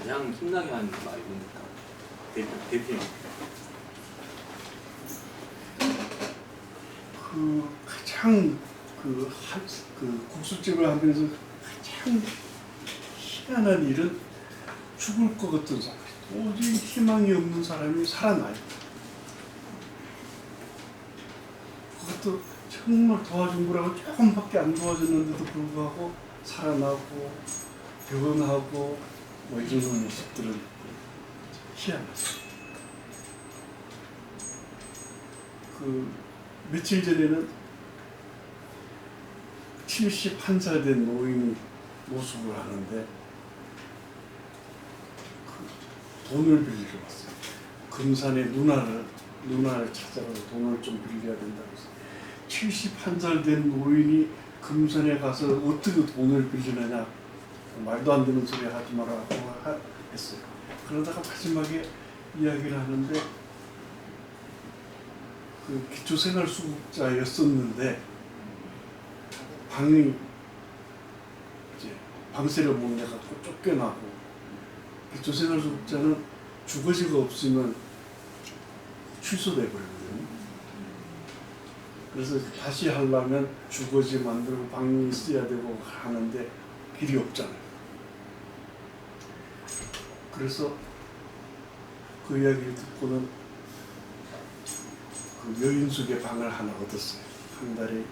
가장 힘나게 하는 말이 뭡니까? 대표님. 가장 국수집을 하면서 가장 희한한 일은 죽을 것 같은 사람, 도저히 희망이 없는 사람이 살아나요. 그것도 정말 도와준 거라고 조금밖에 안 도와줬는데도 불구하고 살아나고 병원하고 뭐 이런 모습들은 희한하죠. 며칠 전에는 71살 된 노인이 노숙을 하는데 돈을 빌리러 왔어요. 금산에 누나를 찾아가서 돈을 좀 빌려야 된다고 해서 71살 된 노인이 금산에 가서 어떻게 돈을 빌리느냐, 말도 안 되는 소리 하지 말라고 했어요. 그러다가 마지막에 이야기를 하는데 기초생활수급자였었는데 방이 이제 방세를 못 내갖고 쫓겨나고, 기초생활수급자는 주거지가 없으면 취소돼 버리거든요. 그래서 다시 하려면 주거지 만들고 방이 있어야 되고 하는데 길이 없잖아요. 그래서 그 이야기를 듣고는 여인숙의 방을 하나 얻었어요. 한 달에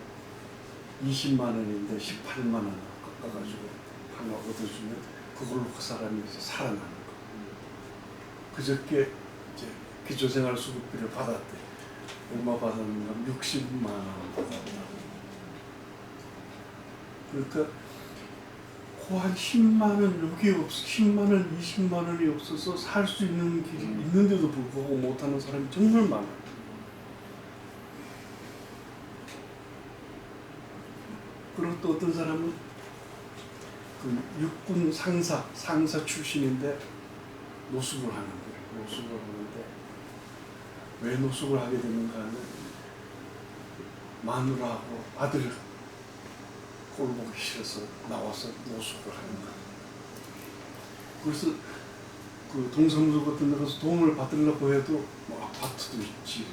20만 원인데 18만 원 깎아가지고 하나 얻어주면 그걸로 그 사람이 이제 살아나는 거. 그저께 이제 기초생활수급비를 받았대. 얼마 받았는가? 60만 원 받았다고. 그러니까 한 10만 원, 여기 10만 원, 20만 원이 없어서 살 수 있는 길이 있는데도 불구하고 못하는 사람이 정말 많아요. 그리고 또 어떤 사람은 육군 상사 출신인데 노숙을 하는 거예요. 노숙을 하는데 왜 노숙을 하게 되는가 하면 마누라하고 아들 꼴 보기 싫어서 나와서 노숙을 하는 거예요. 그래서 동사무소 같은 데 가서 도움을 받으려고 해도 뭐 아파트도 있지,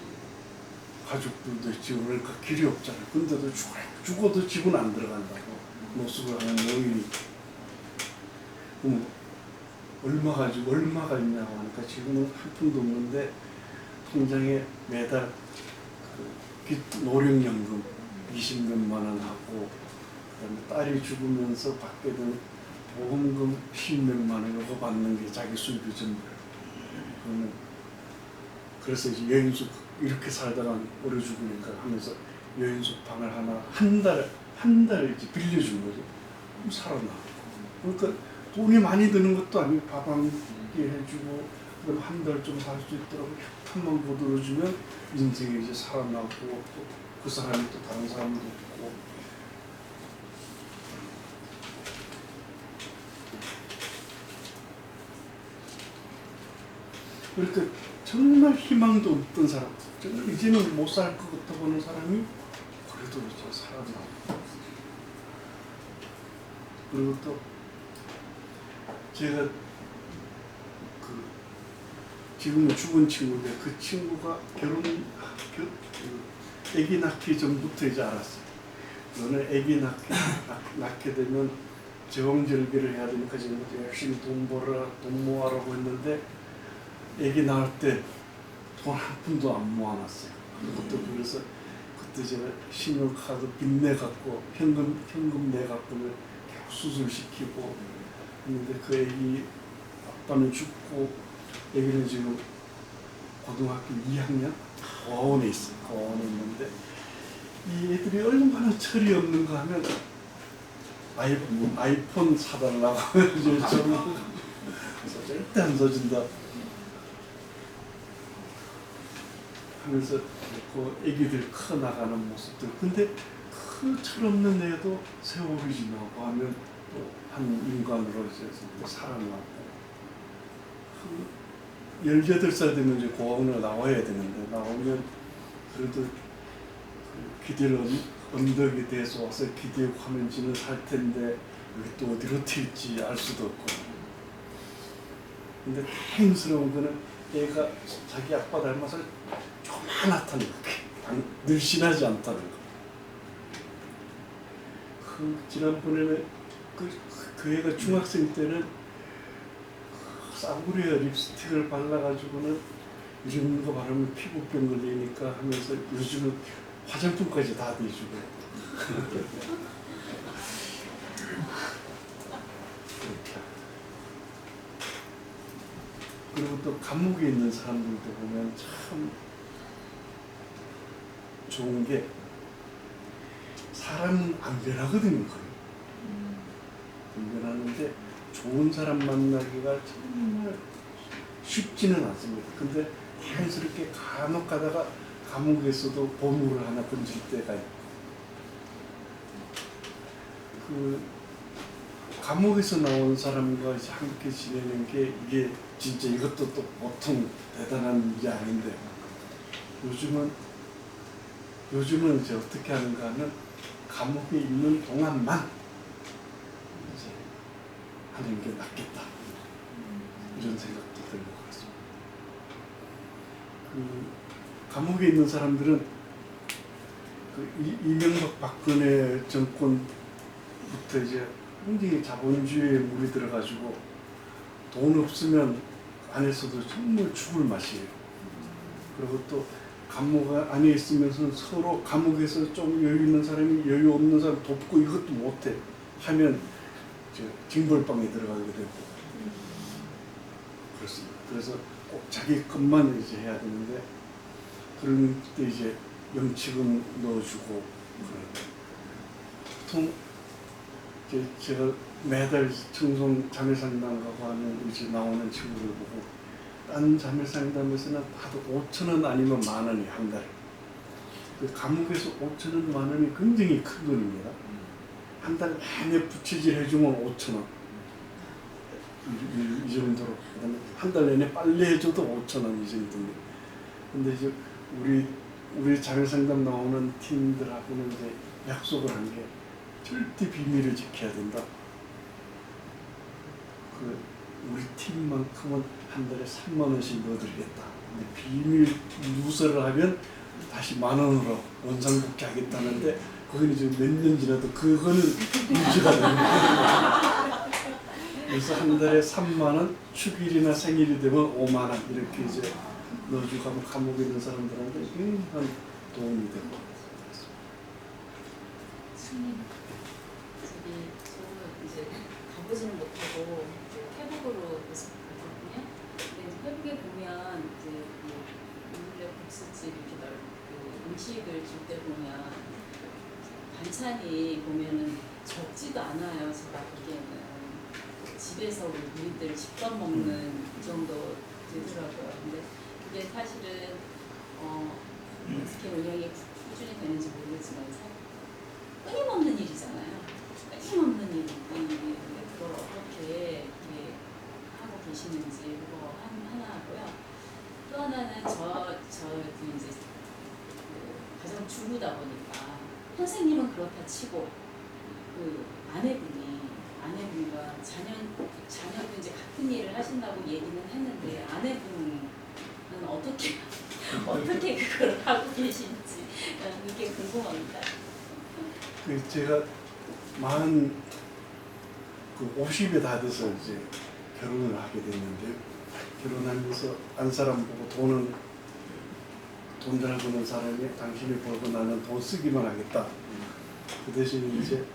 가족들도 있지, 그러니까 길이 없잖아요. 근데도 죽어도 집은 안 들어간다고 노숙을 하는 노인이. 얼마가 있냐고 하니까 지금은 한 푼도 없는데 통장에 매달 노령연금 20몇만 원 하고, 그다음에 딸이 죽으면서 받게 된 보험금 10몇만 원 이거 받는 게 자기 수입이 전부예요. 그래서 이제 여인숙 이렇게 살다가 오래 죽으니까 하면서 여인숙 방을 하나 한 달 이제 빌려준 거죠. 그럼 살아나. 그러니까 돈이 많이 드는 것도 아니고 밥 한 끼 해주고, 그럼 한 달 좀 살 수 있도록 협탄만 거들어주면 인생이 이제 살아나고, 또 그 사람이 또 다른 사람도 있고. 그러니까 정말 희망도 없던 사람, 이제는 못 살 것 같아 보는 사람이 그래도 이제 살아나고. 그리고 또 제가 지금은 죽은 친구인데 그 친구가 아기 낳기 전부터 이제 알았어요. 너는 아기 낳게 되면 제왕절개를 해야 되니까 지금부터 열심히 돈 모아라고 했는데, 아기 낳을 때 돈 한 푼도 안 모아놨어요. 그것도 그래서 그때 제가 신용카드 빚내갖고 현금 내갖고는 수술시키고 했는데, 그 아기 아빠는 죽고 아기는 지금 고등학교 2학년 고아원에 있어요. 고아원에 있는데 이 애들이 얼마나 철이 없는가 하면 아이폰 사달라고 해서 절대 안 사준다 하면서 그 애기들 커나가는 모습들. 근데 그 철없는 애도 세월이 지나고 하면 또 한 인간으로 이제 살아나고, 18살 되면 이제 고아원을 나와야 되는데, 나오면 그래도 기댈 언덕이 돼서 와서 기대고 하면 지는 살 텐데 여기 또 어디로 튈지 알 수도 없고. 근데 다행스러운 거는 얘가 자기 아빠 닮아서 조그만하다는 거, 늘씬하지 않다는 거. 지난번에는 그 애가 중학생 때는 싸구려 립스틱을 발라가지고는 이런 거 바르면 피부병 걸리니까 하면서 요즘은 화장품까지 다 대주고. 그리고 또 감옥에 있는 사람들도 보면 참 좋은 게 사람은 안 변하거든요. 거의. 안 변하는데 좋은 사람 만나기가 정말 쉽지는 않습니다. 근데 자연스럽게 간혹 가다가 감옥에서도 보물을 하나 건질 때가 있고, 그 감옥에서 나온 사람과 이제 함께 지내는 게 이게 진짜 이것도 또 보통 대단한 일이 아닌데, 요즘은 이제 어떻게 하는가 하면 감옥에 있는 동안만 이제 하는 게 낫겠다, 이런 생각도 들고 그렇습니다. 그 감옥에 있는 사람들은 그 이명박 박근혜 정권부터 이제 굉장히 자본주의에 물이 들어가지고 돈 없으면 안에서도 정말 죽을 맛이에요. 그리고 또 감옥 안에 있으면서 서로 감옥에서 좀 여유 있는 사람이 여유 없는 사람 돕고 이것도 못해 하면 징벌방에 들어가게 되고 그렇습니다. 그래서 꼭 자기 것만 이제 해야 되는데, 그런 때 이제 영치금 넣어주고 보통 제가 매달 청송 자매상담 가고 하면 이제 나오는 친구들 보고, 딴 자매상담에서는 다들 5,000원 아니면 10,000원이 한 달에. 그 감옥에서 5,000원, 10,000원이 굉장히 큰 돈입니다. 한 달 내내 부채질 해주면 5,000원. 이 정도로. 그다음에 한 달 내내 빨래 해줘도 5,000원 이 정도입니다. 근데 이제 우리 자매상담 나오는 팀들하고는 이제 약속을 한 게 절대 비밀을 지켜야 된다. 우리 팀만큼은 한 달에 30,000원씩 넣어드리겠다. 근데 비밀 누설을 하면 다시 10,000원으로 원상복귀 하겠다는데, 거기는 이제 몇 년 지나도 그거는 유지가 됩니다. 그래서 한 달에 30,000원, 축일이나 생일이 되면 50,000원 이렇게 이제 넣어주고 하면 감옥에 있는 사람들한테 굉장한 도움이 되고. 저는 이제 가보지는 못하고 회복으로 계속 갔거든요. 근데 회복에 보면 이제 인력 국수집 이렇게 음식을 줄 때 보면 반찬이 보면은 적지도 않아요. 제가 보기에는 집에서 우리들 집밥 먹는 그 정도 되더라고요. 근데 그게 사실은 어떻게 운영이 꾸준히 되는지 모르겠지만 끊임없는 일이잖아요. 끊임없는 일인데 그걸 어떻게 하고 계시는지 그거 하나 하고요. 또 하나는 저도 이제 가정 주부다 보니까 선생님은 그렇다 치고 그 아내분과 자녀도 이제 같은 일을 하신다고 얘기는 했는데, 아내분은 어떻게 그걸 하고 계신지 이게 궁금합니다. 제가 50에 다 돼서 이제 결혼을 하게 됐는데, 결혼하면서 안 사람 보고 돈 잘 버는 사람이 당신이 벌고 나는 돈 쓰기만 하겠다. 그 대신 이제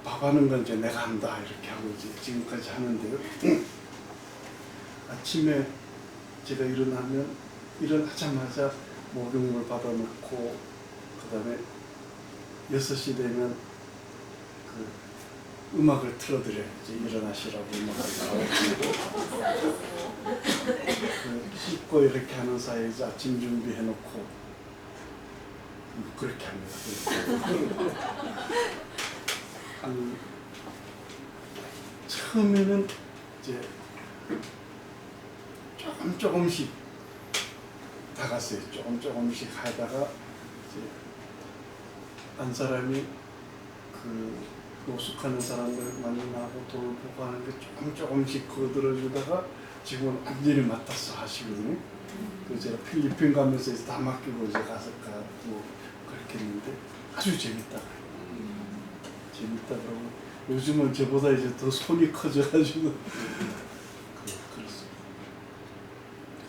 밥하는 건 이제 내가 한다 이렇게 하고 이제 지금까지 하는데요. 아침에 제가 일어나자마자 목욕물 받아놓고, 그 다음에 6시 되면 그 음악을 틀어드려요. 이제 일어나시라고 음악을 틀어드리고, 씻고 이렇게 하는 사이에 이제 아침 준비해놓고 그렇게 합니다. 처음에는 이제 조금씩 다갔어요. 조금씩 하다가 이제 한 사람이 노숙하는 사람들 만나고 돌보고 하는 게 조금씩 거들어주다가 지금은 완전히 맡아서 하시거든요. 그 제가 필리핀 가면서 다 맡기고 이제 가서 가고 그렇게 했는데 아주 재밌다. 재밌다 그러고 요즘은 저보다 이제 더 손이 커져가지고 그렇습니다.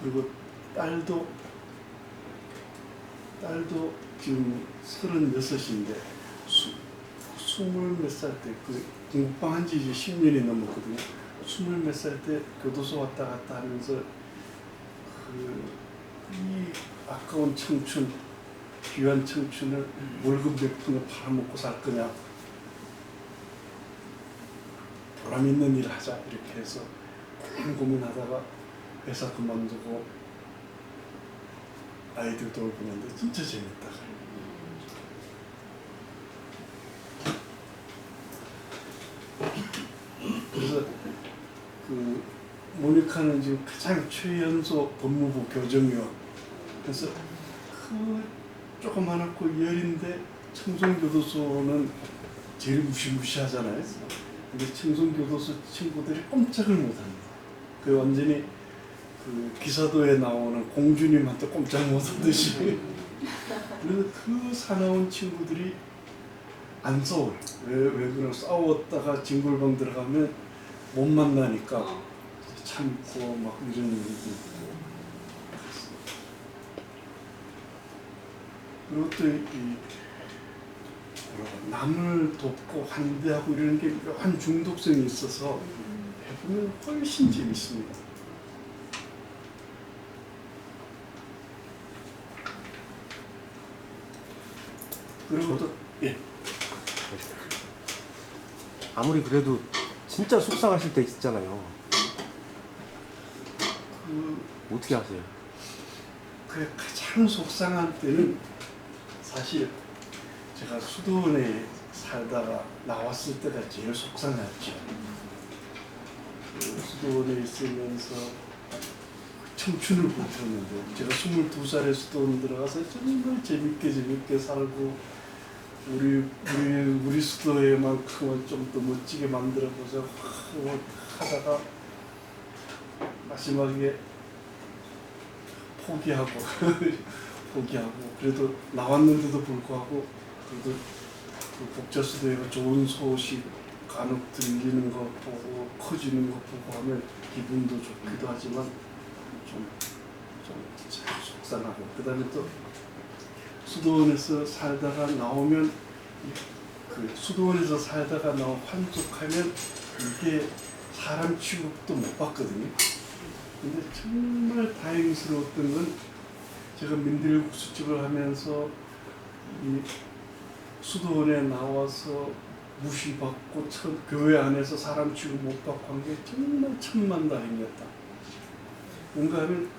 그리고 딸도 지금 36인데 20몇 살 때 그 공부방 한지 이제 10년이 넘었거든요. 20몇 살 때 교도소 왔다 갔다 하면서 이 아까운 청춘, 귀한 청춘을 월급 몇 푼을 팔아먹고 살 거냐, 보람 있는 일 하자 이렇게 해서 고민하다가 회사 그만두고 아이들 돌보는데 진짜 재밌다. 그래서 그 모니카는 지금 가장 최연소 법무부 교정위원. 그래서 그 조그만하고 열인데 청송교도소는 제일 무시무시하잖아요. 근데 청송교도소 친구들이 꼼짝을 못합니다. 그 완전히 그 기사도에 나오는 공주님한테 꼼짝 못하듯이. 그래서 그 사나운 친구들이 안 싸워요. 왜 그러면 싸웠다가 징굴방 들어가면 못 만나니까 참고 막 이런 일도 있고. 그리고 또 이 남을 돕고 환대하고 이런 게 묘한 중독성이 있어서 해보면 훨씬 재밌습니다. 그리고 또 예. 아무리 그래도 진짜 속상하실 때 있잖아요. 어떻게 하세요? 그 가장 속상한 때는 사실 제가 수도원에 살다가 나왔을 때가 제일 속상했죠. 그 수도원에 있으면서 청춘을 버텼는데 제가 22살에 수도원 들어가서 정말 재밌게 살고 우리 수도에만큼은 좀 더 멋지게 만들어보자 하다가 마지막에 포기하고 그래도 나왔는데도 불구하고 그래도 그 복자수도회가 좋은 소식 간혹 들리는 거 보고 커지는 거 보고 하면 기분도 좋기도 하지만 좀 속상하고 그 다음에 또 수도원에서 살다가 나오면 그 수도원에서 살다가 나와 환족하면 이게 사람 취급도 못 받거든요. 근데 정말 다행스러웠던 건 제가 민들국수집을 하면서 이 수도원에 나와서 무시받고 교회 안에서 사람 취급 못 받고 한 게 정말 천만다행이었다. 뭔가 하면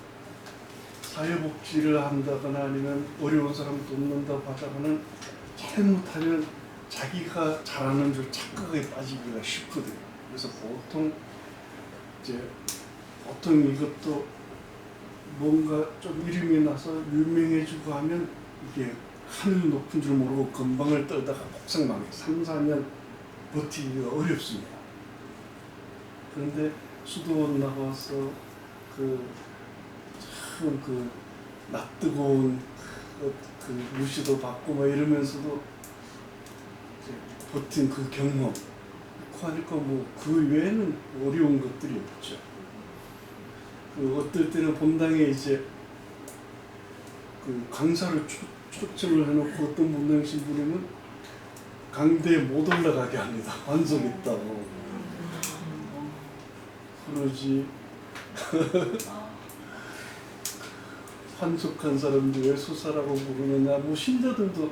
사회복지를 한다거나 아니면 어려운 사람 돕는다고 하다가는 잘못하면 자기가 잘하는 줄 착각에 빠지기가 쉽거든요. 그래서 보통 이것도 뭔가 좀 이름이 나서 유명해지고 하면 이게 하늘 높은 줄 모르고 건방을 떨다가 폭삭 망해 3, 4년 버티기가 어렵습니다. 그런데 수도원 나와서 참 낯뜨거운 무시도 받고 막 이러면서도 버틴 그 경험 하니까 뭐 그 외에는 어려운 것들이 없죠. 그 어떨 때는 본당에 이제 그 강사를 초청을 해놓고 어떤 본당 신부님은 강대에 못 올라가게 합니다. 환속 있다고. 그러지. 환속한 사람들 왜 수사라고 부르느냐. 뭐 신자들도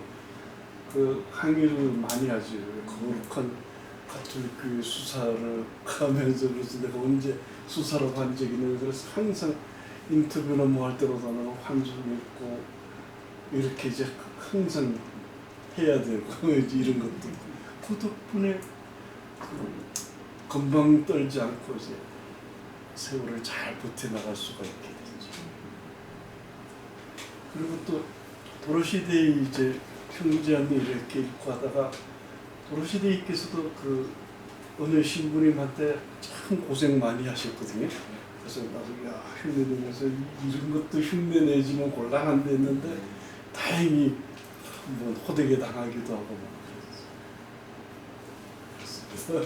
그 항의를 많이 하죠. 거룩한 가톨릭교회 수사를 하면서 그래서 내가 언제 수사라고 한 적이 있는 그래서 항상 인터뷰나 뭐 할 때마다 환속 있고 이렇게 이제 항상 해야 되고 이런 것도 그 덕분에 건방 떨지 않고 이제 세월을 잘 버텨나갈 수가 있게 됐죠. 그리고 또 도로시대에 이제 평지안에 이렇게 입고 하다가 도로시대께서도 그 어느 신부님한테 참 고생 많이 하셨거든요. 그래서 나도 야 흉내내면서 이런 것도 흉내내지면 곤란한데 했는데 다행히 뭐 호되게 당하기도 하고 막 그랬어요.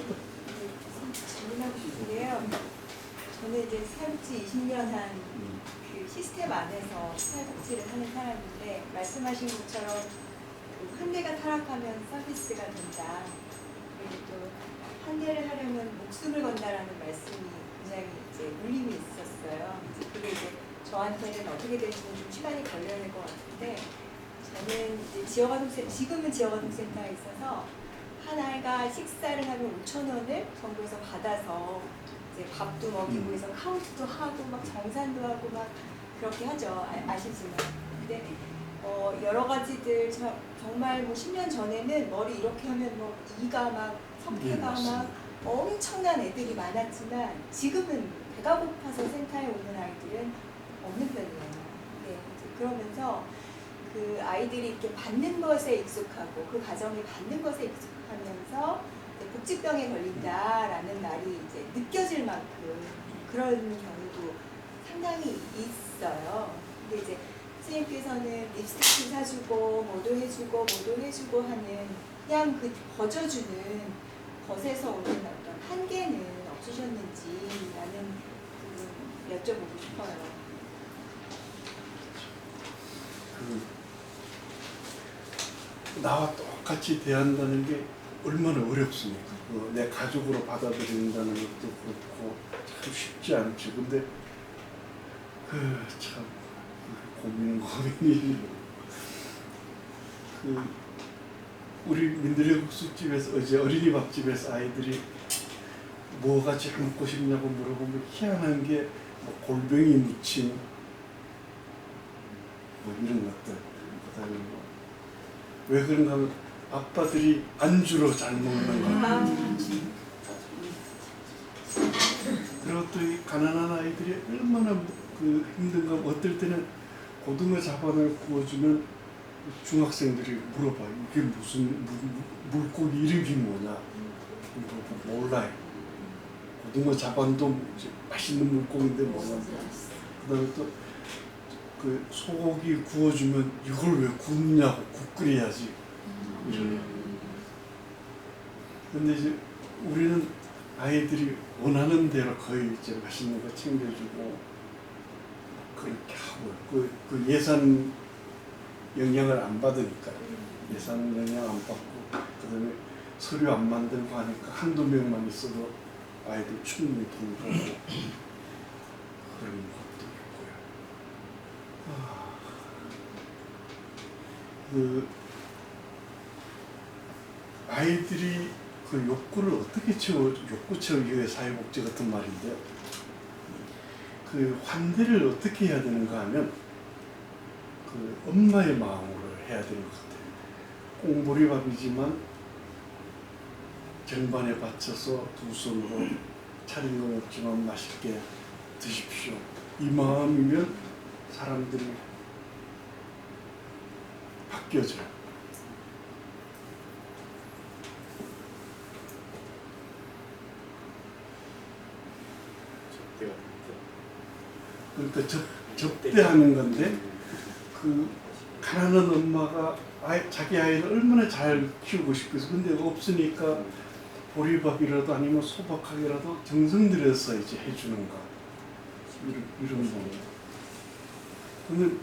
질문하고 싶은데요. 저는 이제 사회복지 20년 한 그 시스템 안에서 사회복지를 하는 사람인데 말씀하신 것처럼 그 한계가 타락하면 서비스가 된다. 그리고 또 한계를 하려면 목숨을 건다라는 말씀이 굉장히 이제 울림이 있었어요. 이제 그게 이제 저한테는 어떻게 될지는 좀 시간이 걸려야 될 것 같은데 저는 이제 지금은 지역아동센터에 있어서 한 아이가 식사를 하면 5,000원을 정부에서 받아서 이제 밥도 먹이고 해서 카운트도 하고 막 정산도 하고 막 그렇게 하죠. 아시지만. 근데 여러 가지들 정말 뭐 10년 전에는 머리 이렇게 하면 뭐 이가 막 성태가 막 엄청난 애들이 많았지만 지금은 배가 고파서 센터에 오는 아이들은 없는 편이에요. 네, 이제 그러면서 그 아이들이 이렇게 받는 것에 익숙하고 그 가정이 받는 것에 익숙하면서 복지병에 걸린다라는 말이 이제 느껴질 만큼 그런 경우도 상당히 있어요. 근데 이제 선생님께서는 립스틱 사주고 뭐도 해주고 하는 그냥 그 거저주는 것에서 오는 어떤 한계는 없으셨는지라는 부분 여쭤보고 싶어요. 나와 똑같이 대한다는 게 얼마나 어렵습니까? 내 가족으로 받아들인다는 것도 그렇고 참 쉽지 않죠. 근데 참 고민이 우리 민들레 국수집에서 어제 어린이 밥집에서 아이들이 뭐가 제일 먹고 싶냐고 물어보면 희한한 게 뭐 골뱅이 무침 뭐 이런 것들 그다음에 왜 그런가 하면 아빠들이 안주로 잘 먹는 거야. 그리고 또 이 가난한 아이들이 얼마나 그 힘든가. 어떨 때는 고등어 자반을 구워주면 중학생들이 물어봐요. 이게 무슨 물고기 이름이 뭐냐. 몰라요. 고등어 자반도 맛있는 물고기인데 뭐냐. 그다음에 또 그 소고기 구워주면 이걸 왜 굽냐고 국 끓여야지 이러네요. 근데 이제 우리는 아이들이 원하는 대로 거의 이제 맛있는 거 챙겨주고 그렇게 하고요. 그 예산 영향을 안 받으니까 예산 영향 안 받고 그다음에 서류 안 만들고 하니까 한두 명만 있어도 아이들 충분히 돈 벌고 그런 것도 있고요. 아이들이 그 욕구를 어떻게 욕구 채우기 사회복지 같은 말인데요. 그 환대를 어떻게 해야 되는가 하면 그 엄마의 마음으로 해야 되는 것 같아요. 꽁보리밥이지만 정반에 받쳐서 두 손으로 차린 건 없지만 맛있게 드십시오. 이 마음이면 사람들이 바뀌어져요. 그러니까 접대하는 건데 그 가난한 엄마가 자기 아이를 얼마나 잘 키우고 싶어서 근데 없으니까 보리밥이라도 아니면 소박하게라도 정성 들여서 이제 해주는가 이런 거. 근데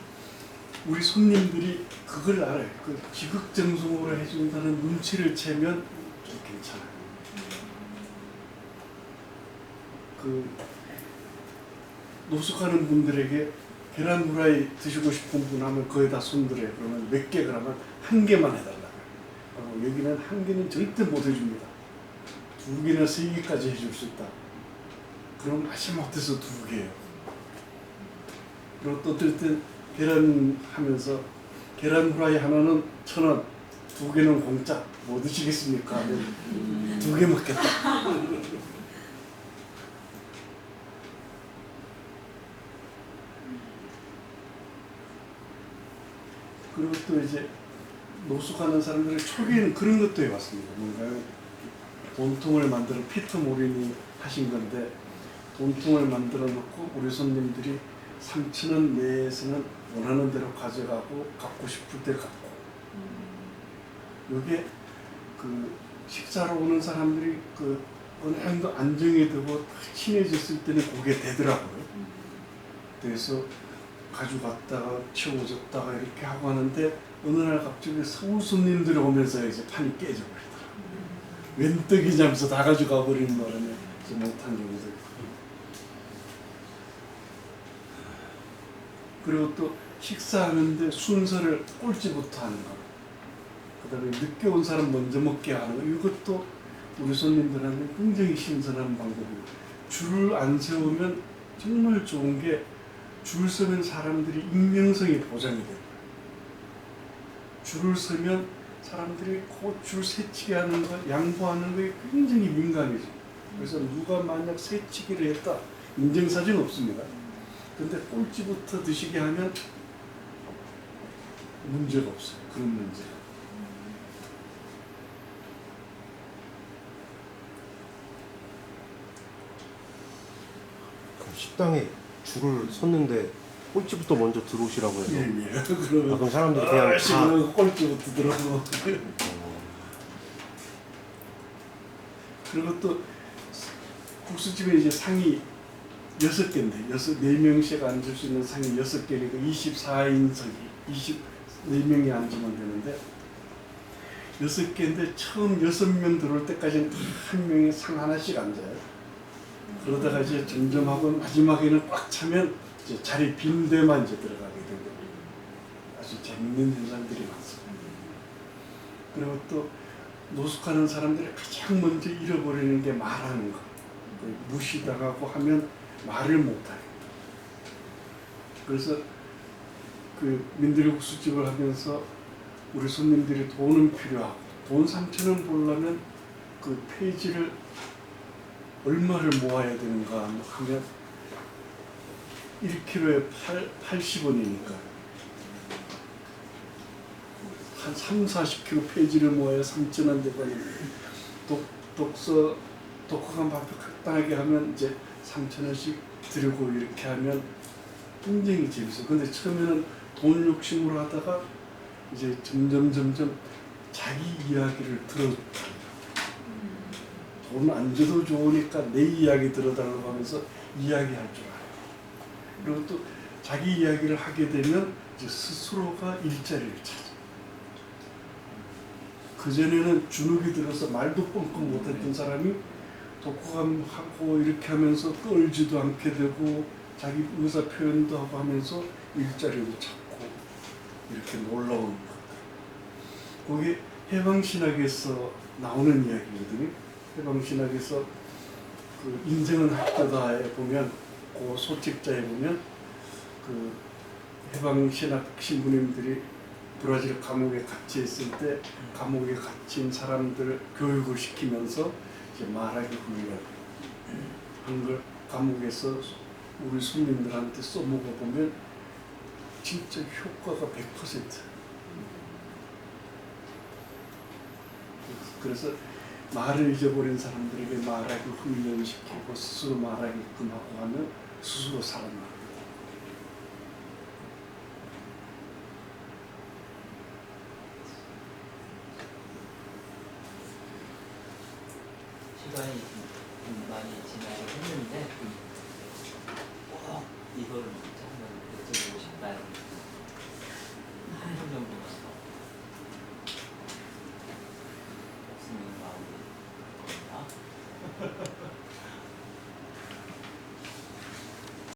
우리 손님들이 그걸 알아요. 그 지극정성으로 해준다는 눈치를 채면 좀 괜찮아요. 그 노숙하는 분들에게 계란 후라이 드시고 싶은 분 하면 거기다 손들어요. 그러면 몇 개 그러면 한 개만 해달라고요. 여기는 한 개는 절대 못 해줍니다. 두 개나 세 개까지 해줄 수 있다. 그럼 맛이 못해서 두 개예요. 그리고 또 어떨 땐 계란 하면서 계란 후라이 하나는 1,000원, 두 개는 공짜. 뭐 드시겠습니까? 하면 두 개 먹겠다. 그리고 또 이제 노숙하는 사람들은 초기에는 그런 것도 해봤습니다. 뭔가요? 돈통을 만들어 피터 모린이 하신 건데 돈통을 만들어 놓고 우리 손님들이 3,000원 내에서는 원하는 대로 가져가고 갖고 싶을 때 갖고 이게 그 식사로 오는 사람들이 그 어느 정도 안정이 되고 친해졌을 때는 그게 되더라고요. 그래서 가져갔다가 치워줬다가 이렇게 하고 하는데 어느 날 갑자기 서울 손님들이 오면서 이제 판이 깨져버리더라고요. 웬 떡이냐면서 다 가져가 버리는 바람에 이제 못한 경우도 있고. 그리고 또 식사하는데 순서를 꼴찌부터 하는 거. 그 다음에 늦게 온 사람 먼저 먹게 하는 거. 이것도 우리 손님들한테 굉장히 신선한 방법이에요. 줄을 안 세우면 정말 좋은 게 줄 서면 사람들이 익명성이 보장이 돼요. 줄을 서면 사람들이 그 줄 세치게 하는 거, 양보하는 거에 굉장히 민감해져. 그래서 누가 만약 세치기를 했다, 인증사진 없습니다. 근데 꼴찌부터 드시게 하면 문제가 없어요. 그런 문제가. 그럼 식당에 줄을 섰는데 꼴찌부터 먼저 들어오시라고 해서 예. 그러면 그럼 사람들이 그냥 다 꼴찌부터 들어오고. 그리고 또 국수집에 이제 상이 6개인데 4명씩 앉을 수 있는 상이 6개니까 24인석이 24명이 앉으면 되는데 6개인데 처음 6명 들어올 때까지는 한 명이 상 하나씩 앉아요. 그러다가 이제 점점 하고 마지막에는 꽉 차면 이제 자리 빈 데만 이제 들어가게 되고 아주 재밌는 현상들이 많습니다. 그리고 또 노숙하는 사람들이 가장 먼저 잃어버리는 게 말하는 거. 무시당하고 하면 말을 못하게. 그래서 그 민들국수집을 하면서 우리 손님들이 돈은 필요하고 돈 3,000원 벌려면 그 페이지를 얼마를 모아야 되는가 하면 1kg에 80원이니까 한 3-40kg 페이지를 모아야 3,000원 되고 독후감 발표 간단하게 하면 이제 3,000원씩 들고 이렇게 하면 굉장히 재밌어요. 근데 처음에는 돈 욕심으로 하다가 이제 점점 자기 이야기를 들어달라고. 돈 안 줘도 좋으니까 내 이야기 들어달라고 하면서 이야기할 줄 알아요. 그리고 또 자기 이야기를 하게 되면 이제 스스로가 일자리를 찾아. 그전에는 주눅이 들어서 말도 뻥뻥 못했던 사람이 독후감하고 이렇게 하면서 떨지도 않게 되고 자기 의사 표현도 하고 하면서 일자리도 찾고 이렇게 놀라운 것. 그게 해방신학에서 나오는 이야기거든요. 해방신학에서 그 인생은 학교다에 보면 그 소책자에 보면 그 해방신학 신부님들이 브라질 감옥에 갇혀 있을 때 감옥에 갇힌 사람들 교육을 시키면서 이제 말하기 훈련한 걸 감옥에서 우리 손님들한테 써먹어 보면 진짜 효과가 100%. 그래서 말을 잊어버린 사람들에게 말하기 훈련시키고 스스로 말하게끔 하고 하면 스스로 살아나요. 시간이 좀 많이 지나긴 했는데 꼭 이걸 한번 여쭤보고 싶다는 한 정도만 없으면 마음이 겁니다.